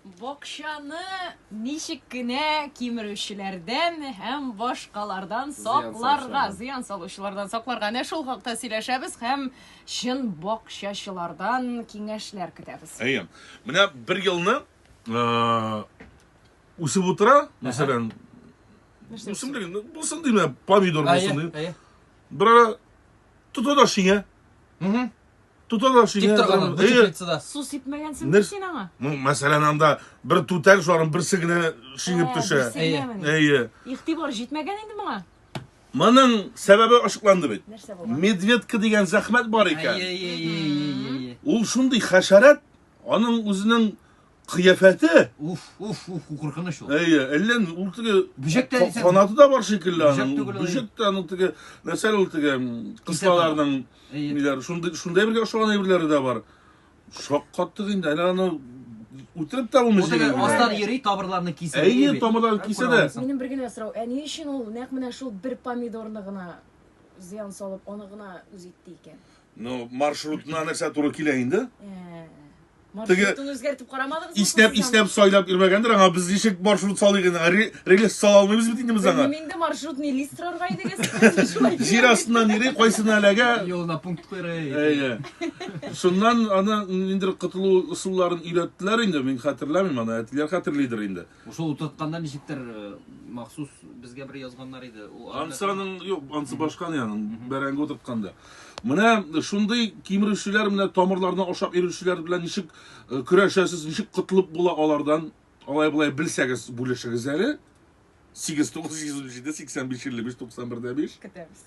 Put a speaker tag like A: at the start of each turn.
A: Бакчаны ничек кенә кимерүчеләрдән һәм башкалардан сакларга, зыян салучылардан сакларга әнә шул хакта сөйләшәбез һәм чын бакчачылардан киңәшләр көтәбез.
B: Әйе. Менә бер елны үсеп утыра, мәсәлән, үсемлек, булсын димә, помидор булсын ди. Бер ара тотода шиңә. Тутада шиңә.
A: Су сипмәгәнсең син аңа.
B: Мәсәлән, анда бер түтәл шуларның берсе генә шиңеп төшә. Әйе.
A: Игътибар җитмәгән инде моңа.
B: Моның сәбәбе ачыкланды бит. Медведка дигән зәхмәт бар икән. Ул шундый хәшәрәт, аның үзенең кыяфәте.
C: Куркыныч ул.
B: Әйе, әллә ул теге фанаты да бар шикелле аның. Бүҗәк тә аның теге, мәсәлән, ул теге кысларның ниләр, шундай бер ошаган әйберләре дә бар. Шаккаттык инде, әле аны үтереп тә булмый.
C: Астан йөри, табырларны кисә.
B: Әйе, тамырларны кисә дә.
A: Минем бер генә сорау, ни өчен ул нәкъ менә шул бер помидорны гына зыян салып, аны гына үз итте икән?
B: Ну, маршрутына нәрсә туры килә инде?
A: Маршрутын үзгәртеп карамадыгыз?
B: Иснәп сайлап йөрмәгәндер, аңа без ничек маршрут салыйк инде, рельс сала алмыйбыз бит инде без аңа.
A: Миндә маршрутны лист торырга идегез, шулай.
B: Җир астыннан йөри, кайсына әләгә.
C: Юлына пункт куйрый.
B: Әйе. Шуннан аны инде кытылу ысулларын өйрәттеләр инде, мин хәтерләмим аны, әтиләр хәтерлидер инде.
C: Ошол утыртканда ничектер махсус безгә бер язганнар иде.
B: Ансаның, юк, ансы башка яның, бәрәңге утыртканда. Менә шундый кимерүчеләр, менә тамырларына ашап йөрүчеләр белән ничек көрәшәсез, ничек кытылып була алардан, алай-булай белсәгез, бүлешегез әле. 897 85 55 91 5.
A: Көтәбез.